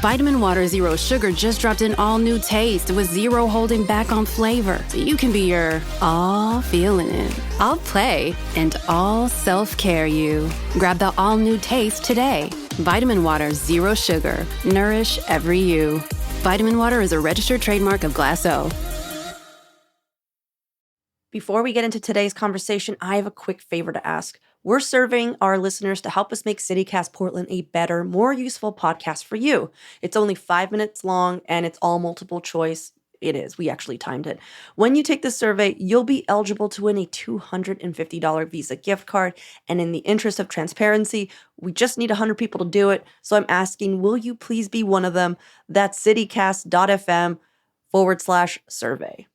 Vitamin Water Zero Sugar just dropped an all-new taste with zero holding back on flavor. So you can be your all feeling it, all play, and all self-care you. Grab the all-new taste today. Vitamin Water Zero Sugar. Nourish every you. Vitamin Water is a registered trademark of Glass O. Before we get into today's conversation, I have a quick favor to ask. We're serving our listeners to help us make CityCast Portland a better, more useful podcast for you. It's only 5 minutes long and it's all multiple choice. It is. We actually timed it. When you take this survey, you'll be eligible to win a $250 Visa gift card. And in the interest of transparency, we just need 100 people to do it. So I'm asking, will you please be one of them? That's citycast.fm/survey.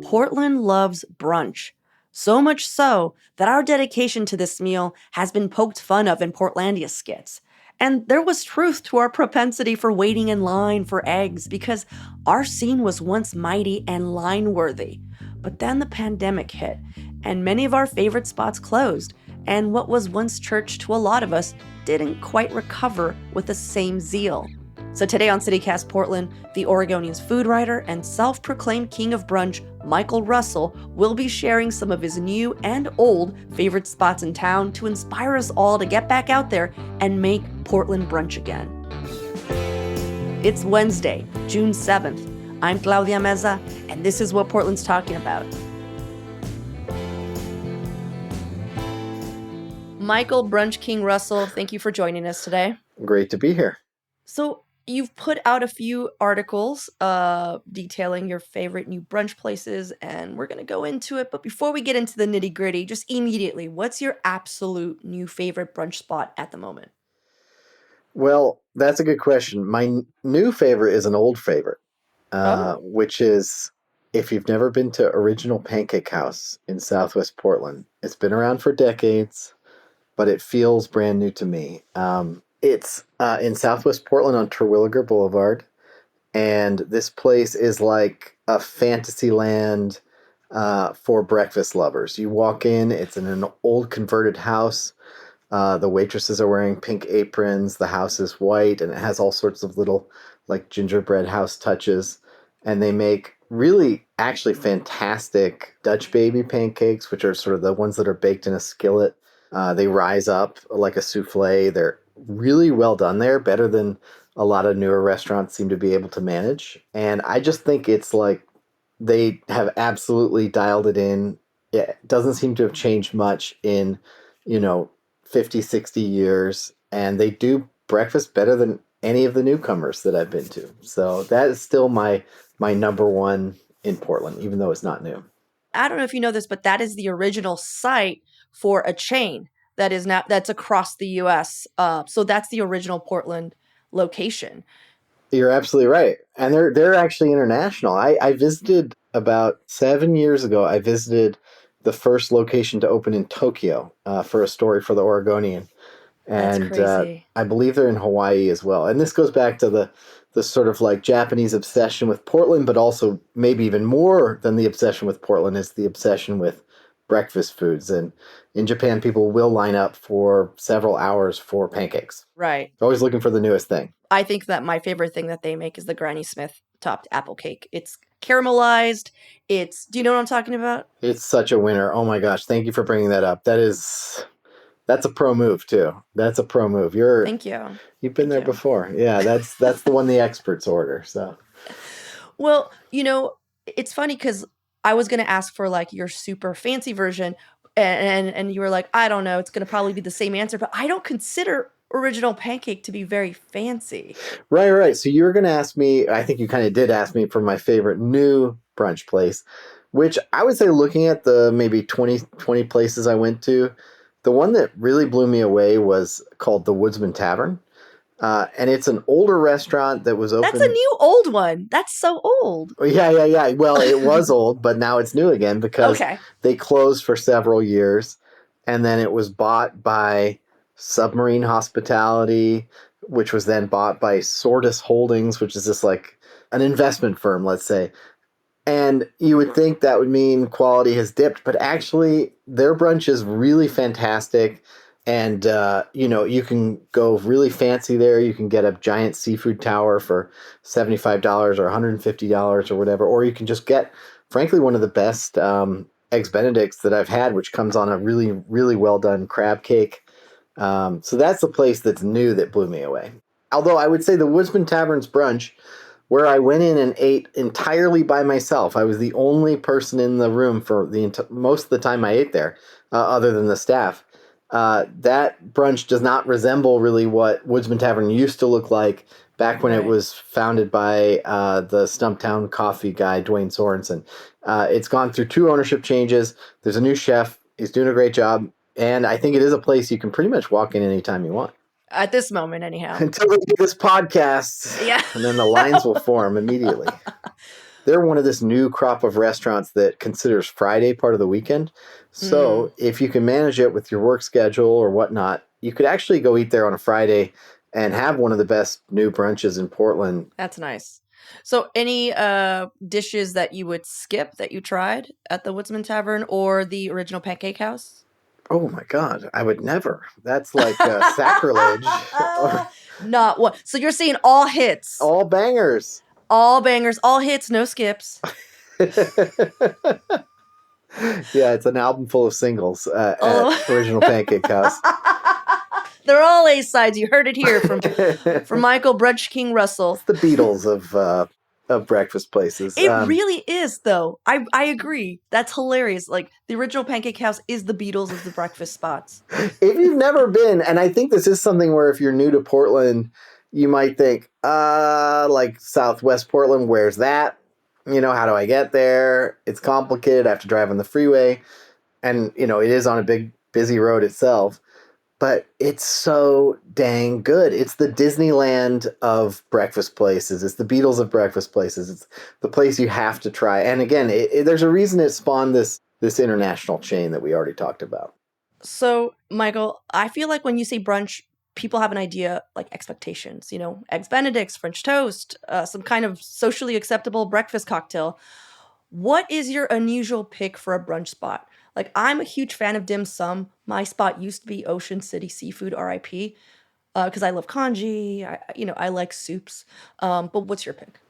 Portland loves brunch. So much so that our dedication to this meal has been poked fun of in Portlandia skits. And there was truth to our propensity for waiting in line for eggs because our scene was once mighty and line-worthy. But then the pandemic hit, and many of our favorite spots closed, and what was once church to a lot of us didn't quite recover with the same zeal. So today on CityCast Portland, the Oregonian's food writer and self-proclaimed king of brunch, Michael Russell, will be sharing some of his new and old favorite spots in town to inspire us all to get back out there and make Portland brunch again. It's Wednesday, June 7th. I'm Claudia Meza, and this is what Portland's talking about. Michael Brunch King Russell, thank you for joining us today. Great to be here. So you've put out a few articles detailing your favorite new brunch places, and we're going to go into it. But before we get into the nitty gritty, just immediately, what's your absolute new favorite brunch spot at the moment? Well, that's a good question. My new favorite is an old favorite, which is, if you've never been to Original Pancake House in Southwest Portland, it's been around for decades, but it feels brand new to me. It's in Southwest Portland on Terwilliger Boulevard, and this place is like a fantasy land for breakfast lovers. You walk in, it's in an old converted house. The waitresses are wearing pink aprons. The house is white, and it has all sorts of little like gingerbread house touches. And they make really actually fantastic Dutch baby pancakes, which are sort of the ones that are baked in a skillet. They rise up like a souffle. They're really well done there, better than a lot of newer restaurants seem to be able to manage. And I just think it's like they have absolutely dialed it in. It doesn't seem to have changed much in, 50, 60 years. And they do breakfast better than any of the newcomers that I've been to. So that is still my number one in Portland, even though it's not new. I don't know if you know this, but that is the original site for a chain that's across the U.S. So that's the original Portland location. You're absolutely right. And they're actually international. I visited about 7 years ago. I visited the first location to open in Tokyo for a story for the Oregonian. And that's crazy. I believe they're in Hawaii as well. And this goes back to the sort of like Japanese obsession with Portland, but also maybe even more than the obsession with Portland is the obsession with breakfast foods. And in Japan, people will line up for several hours for pancakes. Right. Always looking for the newest thing. I think that my favorite thing that they make is the Granny Smith topped apple cake. It's caramelized. Do you know what I'm talking about? It's such a winner. Oh my gosh. Thank you for bringing that up. That's a pro move too. That's a pro move. Thank you. You've been there before. Yeah, that's the one the experts order. So, well, it's funny because I was going to ask for like your super fancy version, and you were like, I don't know, it's going to probably be the same answer, but I don't consider Original Pancake to be very fancy. Right. So you were going to ask me, I think you kind of did ask me for my favorite new brunch place, which I would say looking at the maybe 20 places I went to, the one that really blew me away was called the Woodsman Tavern. And it's an older restaurant that was open. That's a new old one. That's so old. Yeah. Well, it was old, but now it's new again because they closed for several years. And then it was bought by Submarine Hospitality, which was then bought by Sortis Holdings, which is just like an investment firm, let's say. And you would think that would mean quality has dipped, but actually their brunch is really fantastic. And, you can go really fancy there. You can get a giant seafood tower for $75 or $150 or whatever. Or you can just get, frankly, one of the best Eggs Benedicts that I've had, which comes on a really, really well done crab cake. So that's the place that's new that blew me away. Although I would say the Woodsman Tavern's brunch, where I went in and ate entirely by myself. I was the only person in the room for most of the time I ate there, other than the staff. That brunch does not resemble really what Woodsman Tavern used to look like back when it was founded by the Stumptown coffee guy, Dwayne Sorensen. It's gone through 2 ownership changes. There's a new chef. He's doing a great job. And I think it is a place you can pretty much walk in anytime you want. At this moment, anyhow. Until we do this podcast. Yeah. And then the lines will form immediately. They're one of this new crop of restaurants that considers Friday part of the weekend. So if you can manage it with your work schedule or whatnot, you could actually go eat there on a Friday and have one of the best new brunches in Portland. That's nice. So any dishes that you would skip that you tried at the Woodsman Tavern or the original Pancake House? Oh my God, I would never. That's like sacrilege. Not what? So you're saying all hits. All bangers. All bangers, all hits, no skips. Yeah, it's an album full of singles at Original Pancake House. They're all A-sides. You heard it here from Michael Brunch King Russell. It's the Beatles of breakfast places. It really is, though. I agree. That's hilarious. Like, the Original Pancake House is the Beatles of the breakfast spots. If you've never been, and I think this is something where if you're new to Portland, you might think, like Southwest Portland, where's that? How do I get there? It's complicated. I have to drive on the freeway. And, it is on a big, busy road itself. But it's so dang good. It's the Disneyland of breakfast places. It's the Beatles of breakfast places. It's the place you have to try. And again, there's a reason it spawned this international chain that we already talked about. So, Michael, I feel like when you say brunch, people have an idea, like expectations. Eggs Benedicts, French toast, some kind of socially acceptable breakfast cocktail. What is your unusual pick for a brunch spot? Like, I'm a huge fan of dim sum. My spot used to be Ocean City Seafood, RIP, because I love congee. I like soups. But what's your pick?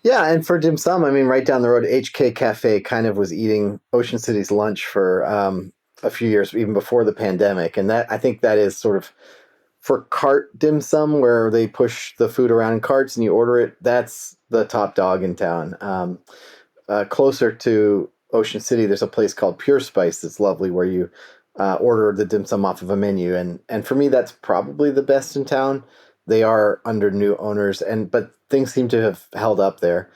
Yeah, and for dim sum, right down the road, HK Cafe kind of was eating Ocean City's lunch for a few years, even before the pandemic. And I think that is sort of for cart dim sum, where they push the food around in carts and you order it. That's the top dog in town. Closer to Ocean City, there's a place called Pure Spice that's lovely, where you order the dim sum off of a menu, and for me that's probably the best in town. They are under new owners, but things seem to have held up there.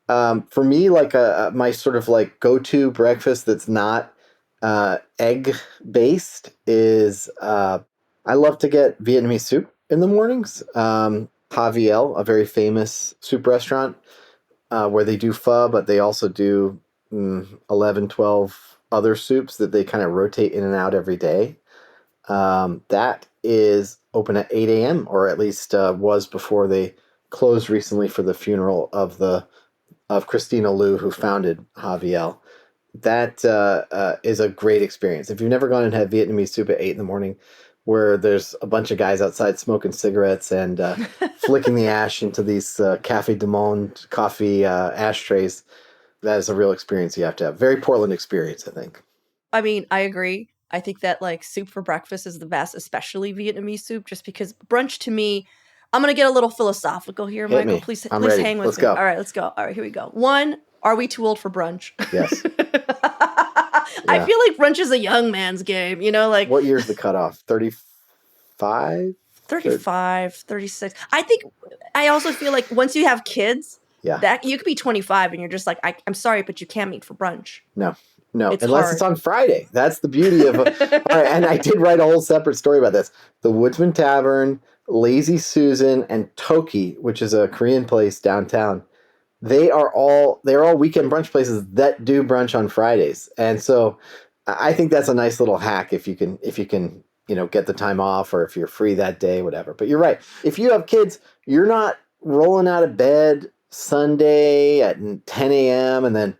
For me, like my sort of like go-to breakfast that's not egg based is I love to get Vietnamese soup in the mornings. Javiel, a very famous soup restaurant where they do pho, but they also do 11, 12 other soups that they kind of rotate in and out every day. That is open at 8 a.m. or at least was before they closed recently for the funeral of Christina Liu, who founded Javiel. That is a great experience. If you've never gone and had Vietnamese soup at 8 in the morning, where there's a bunch of guys outside smoking cigarettes and flicking the ash into these Café du Monde coffee ashtrays, that is a real experience you have to have. Very Portland experience, I think. I agree. I think that like soup for breakfast is the best, especially Vietnamese soup, just because brunch to me, I'm going to get a little philosophical here, Hit Michael. me. Please ready. hang with Let's me. go. All right, let's go. All right, here we go. 1, are we too old for brunch? Yes. I feel like brunch is a young man's game, like. What year's the cutoff? 35? 35, 36. I also feel like once you have kids, that you could be 25 and you're just like, I'm sorry, but you can't meet for brunch. No, it's unless hard. It's on Friday. That's the beauty of it. All right, and I did write a whole separate story about this. The Woodsman Tavern, Lazy Susan, and Toki, which is a Korean place downtown. They're all weekend brunch places that do brunch on Fridays. And so I think that's a nice little hack if you can get the time off, or if you're free that day, whatever. But you're right. If you have kids, you're not rolling out of bed Sunday at 10 a.m. and then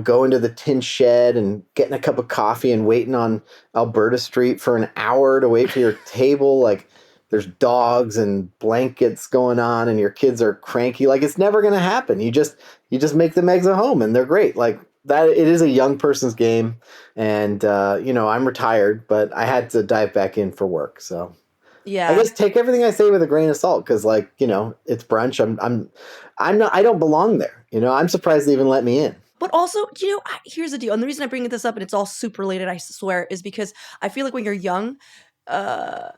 going to the tin shed and getting a cup of coffee and waiting on Alberta Street for an hour to wait for your table. Like there's dogs and blankets going on and your kids are cranky. Like it's never going to happen. You just make them eggs at home and they're great. Like that, it is a young person's game. And, I'm retired, but I had to dive back in for work. So I Yeah. guess take everything I say with a grain of salt. Cause it's brunch. I'm not, I don't belong there. I'm surprised they even let me in. But also, here's the deal. And the reason I bring this up, and it's all soup related, I swear, is because I feel like when you're young, uh,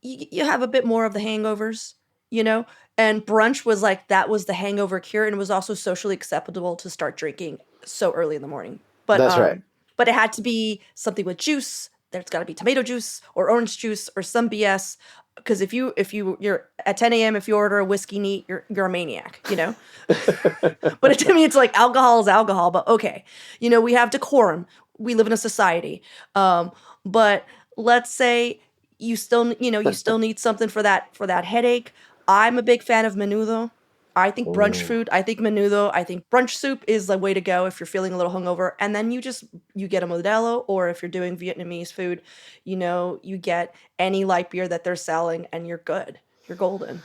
you have a bit more of the hangovers, you know? And brunch was like, that was the hangover cure. And it was also socially acceptable to start drinking so early in the morning. But, That's right. but it had to be something with juice. There's got to be tomato juice or orange juice or some BS. Because you're at 10 a.m. if you order a whiskey neat, you're a maniac, But to me, it's like alcohol is alcohol. But okay, we have decorum. We live in a society. But let's say you still need something for that headache. I'm a big fan of menudo. I think brunch Ooh. food. I think menudo. I think brunch soup is the way to go if you're feeling a little hungover. And then you get a Modelo, or if you're doing Vietnamese food, you get any light beer that they're selling, and you're good. You're golden.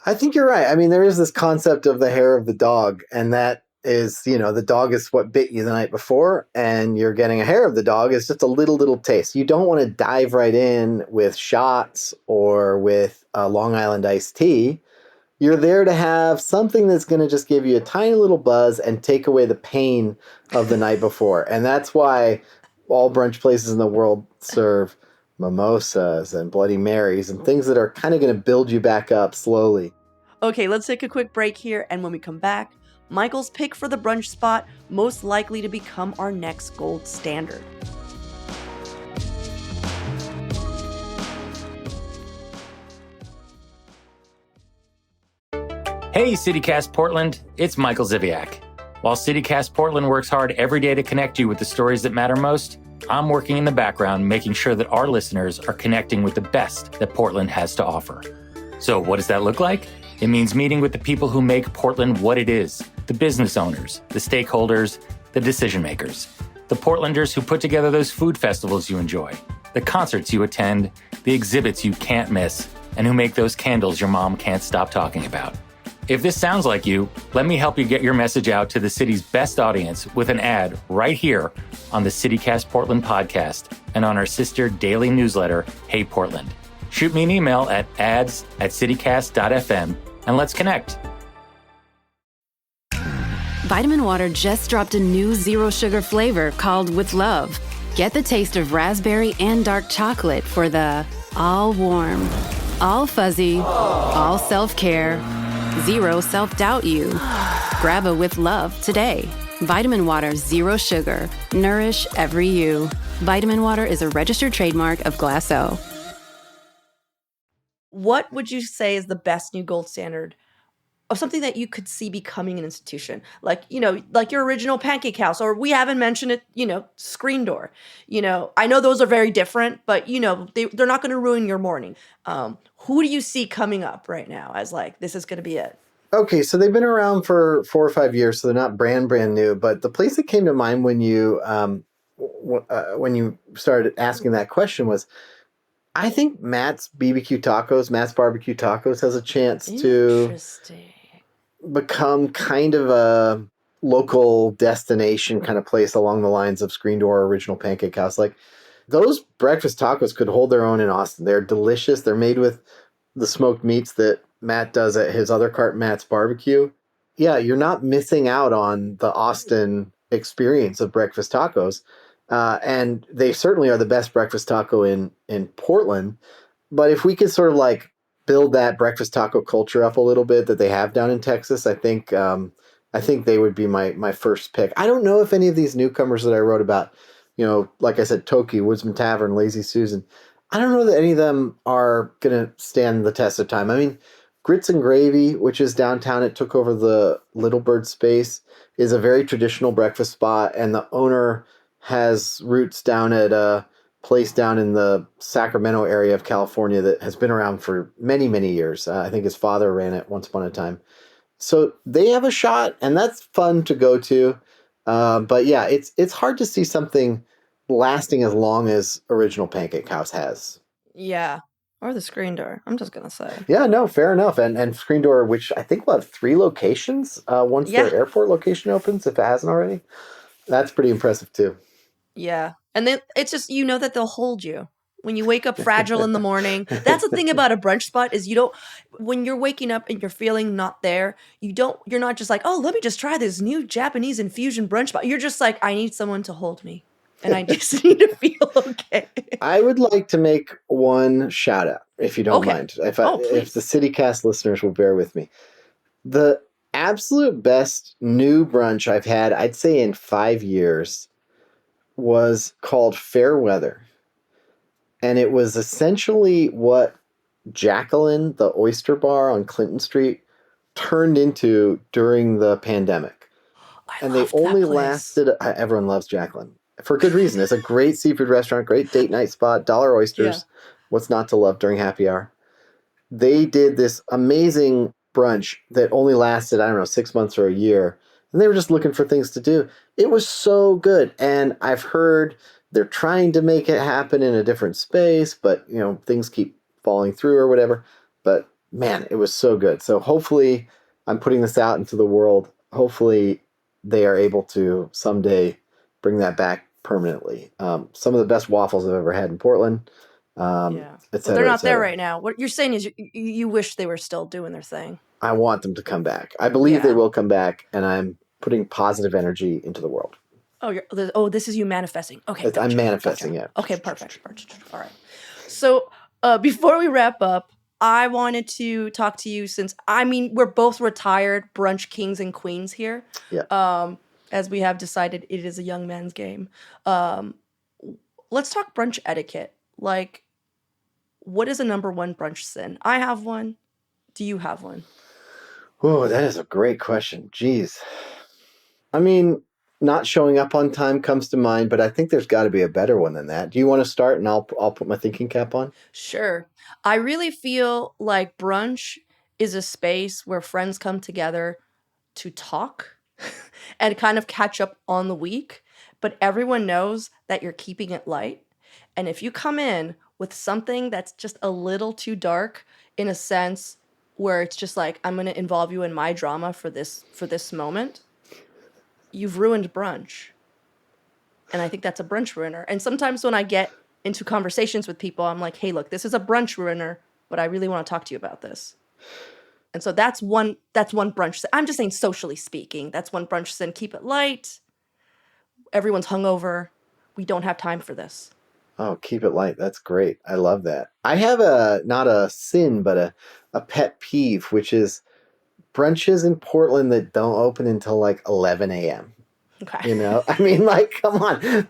I think you're right. I mean, there is this concept of the hair of the dog, and that is, the dog is what bit you the night before, and you're getting a hair of the dog. It's just a little taste. You don't want to dive right in with shots or with Long Island iced tea. You're there to have something that's going to just give you a tiny little buzz and take away the pain of the night before. And that's why all brunch places in the world serve mimosas and Bloody Marys and things that are kind of going to build you back up slowly. Okay, let's take a quick break here, and when we come back, Michael's pick for the brunch spot most likely to become our next gold standard. Hey, CityCast Portland, it's Michael Ziviak. While CityCast Portland works hard every day to connect you with the stories that matter most, I'm working in the background making sure that our listeners are connecting with the best that Portland has to offer. So what does that look like? It means meeting with the people who make Portland what it is, the business owners, the stakeholders, the decision makers, the Portlanders who put together those food festivals you enjoy, the concerts you attend, the exhibits you can't miss, and who make those candles your mom can't stop talking about. If this sounds like you, let me help you get your message out to the city's best audience with an ad right here on the CityCast Portland podcast and on our sister daily newsletter, Hey Portland. Shoot me an email at ads@citycast.fm and let's connect. Vitamin Water just dropped a new zero sugar flavor called With Love. Get the taste of raspberry and dark chocolate for the all warm, all fuzzy, all self-care, zero self-doubt you. Grab a With Love today. Vitamin Water Zero Sugar. Nourish every you. Vitamin Water is a registered trademark of Glass O. What would you say is the best new gold standard of something that you could see becoming an institution? Like, like your original Pancake House, or we haven't mentioned it, Screen Door. I know those are very different, but, they're not going to ruin your morning. Who do you see coming up right now as like, this is going to be it? Okay, so they've been around for 4 or 5 years, so they're not brand new. But the place that came to mind when you started asking that question was, I think Matt's Barbecue Tacos has a chance to become kind of a local destination kind of place along the lines of Screen Door or Original Pancake House. Like those breakfast tacos could hold their own in Austin. They're delicious. They're made with the smoked meats that Matt does at his other cart, Matt's Barbecue. Yeah, you're not missing out on the Austin experience of breakfast tacos. And they certainly are the best breakfast taco in Portland. But if we could sort of like build that breakfast taco culture up a little bit that they have down in Texas, I think they would be my first pick. I don't know if any of these newcomers that I wrote about, like I said, Toki, Woodsman Tavern, Lazy Susan, I don't know that any of them are going to stand the test of time. I mean, Grits and Gravy, which is downtown, it took over the Little Bird space, is a very traditional breakfast spot, and the owner has roots down at a place down in the Sacramento area of California that has been around for many, many years. I think his father ran it once upon a time. So they have a shot, and that's fun to go to. But yeah, it's hard to see something lasting as long as original Pancake House has. Yeah. Or the screen door, I'm just going to say. Yeah, no, fair enough. And Screen Door, which I think will have 3 locations once Yeah. their airport location opens, if it hasn't already. That's pretty impressive too. Yeah. And then it's just, that they'll hold you. When you wake up fragile in the morning. That's the thing about a brunch spot is when you're waking up and you're feeling not there, you're not just like, oh, let me just try this new Japanese infusion brunch spot. You're just like, I need someone to hold me. And I just need to feel okay. I would like to make one shout out, if you don't Okay. mind. If Please. the CityCast listeners will bear with me. The absolute best new brunch I've had, I'd say in 5 years, was called Fairweather. And it was essentially what Jacqueline, the oyster bar on Clinton Street, turned into during the pandemic. And they only lasted, everyone loves Jacqueline. For good reason. It's a great seafood restaurant, great date night spot, dollar oysters. Yeah. What's not to love during happy hour? They did this amazing brunch that only lasted, 6 months or a year. And they were just looking for things to do. It was so good. And I've heard they're trying to make it happen in a different space, but things keep falling through or whatever. But man, it was so good. So hopefully I'm putting this out into the world. Hopefully they are able to someday bring that back permanently. Some of the best waffles I've ever had in Portland. Well, they're not there right now. What you're saying is you wish they were still doing their thing. I want them to come back. I believe they will come back, and I'm putting positive energy into the world. This is you manifesting. Okay, gotcha, I'm manifesting, gotcha. Yeah. Okay, perfect. All right. So before we wrap up, I wanted to talk to you since, we're both retired brunch kings and queens here. Yeah. As we have decided it is a young man's game. Let's talk brunch etiquette. Like, what is a number one brunch sin? I have one. Do you have one? Oh, that is a great question. Jeez. Not showing up on time comes to mind, but I think there's got to be a better one than that. Do you want to start and I'll put my thinking cap on? Sure. I really feel like brunch is a space where friends come together to talk and kind of catch up on the week, but everyone knows that you're keeping it light. And if you come in with something that's just a little too dark, in a sense where it's just like, I'm going to involve you in my drama for this moment, you've ruined brunch. And I think that's a brunch ruiner. And sometimes when I get into conversations with people, I'm like, hey, look, this is a brunch ruiner, but I really want to talk to you about this. And so that's one brunch sin. I'm just saying, socially speaking, that's one brunch sin. Keep it light. Everyone's hungover. We don't have time for this. Oh, keep it light. That's great. I love that. I have not a sin, but a pet peeve, which is brunches in Portland that don't open until like 11 a.m. Okay. Come on.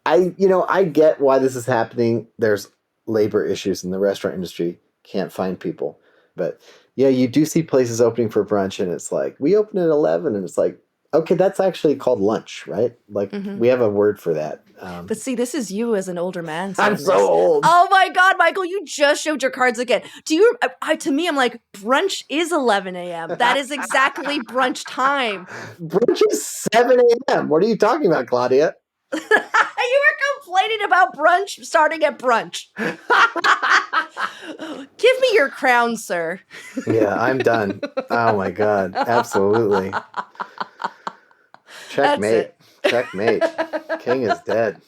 I get why this is happening. There's labor issues in the restaurant industry. Can't find people. But yeah, you do see places opening for brunch and it's like, we open at 11 and it's like, okay, that's actually called lunch, right? Like, we have a word for that. But see, this is you as an older man. I'm so old. Oh my God, Michael, you just showed your cards again. To me, I'm like, brunch is 11 a.m. That is exactly brunch time. Brunch is 7 a.m. What are you talking about, Claudia? You were complaining about brunch starting at brunch. Give me your crown, sir. Yeah, I'm done. Oh my God, absolutely. Checkmate. Checkmate. King is dead.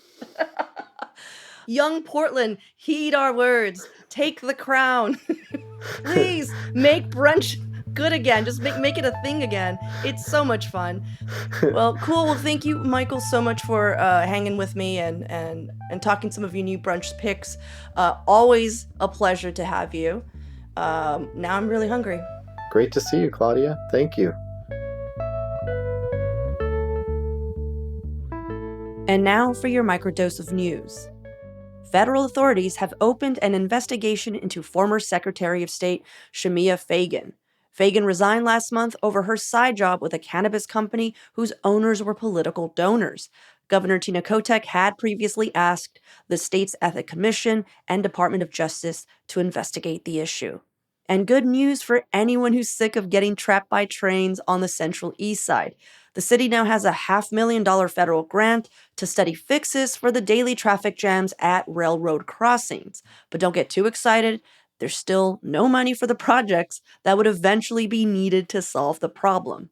Young Portland, heed our words. Take the crown. Please make brunch good again. Just make it a thing again. It's so much fun. Well, cool. Well, thank you, Michael, so much for hanging with me and talking some of your new brunch picks. Always a pleasure to have you. Now I'm really hungry. Great to see you, Claudia. Thank you. And now for your microdose of news. Federal authorities have opened an investigation into former Secretary of State Shemia Fagan. Fagan resigned last month over her side job with a cannabis company whose owners were political donors. Governor Tina Kotek had previously asked the state's Ethics Commission and Department of Justice to investigate the issue. And good news for anyone who's sick of getting trapped by trains on the Central East Side. The city now has a $500,000 federal grant to study fixes for the daily traffic jams at railroad crossings. But don't get too excited. There's still no money for the projects that would eventually be needed to solve the problem.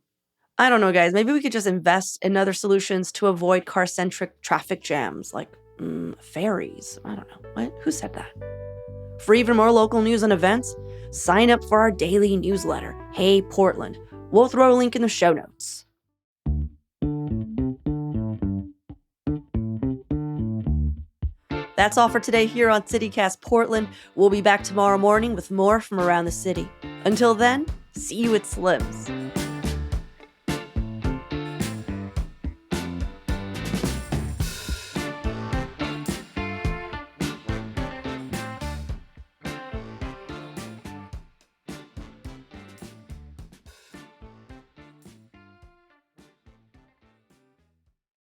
I don't know, guys. Maybe we could just invest in other solutions to avoid car-centric traffic jams, like ferries. I don't know. What? Who said that? For even more local news and events, sign up for our daily newsletter, Hey Portland. We'll throw a link in the show notes. That's all for today here on CityCast Portland. We'll be back tomorrow morning with more from around the city. Until then, see you at Slim's.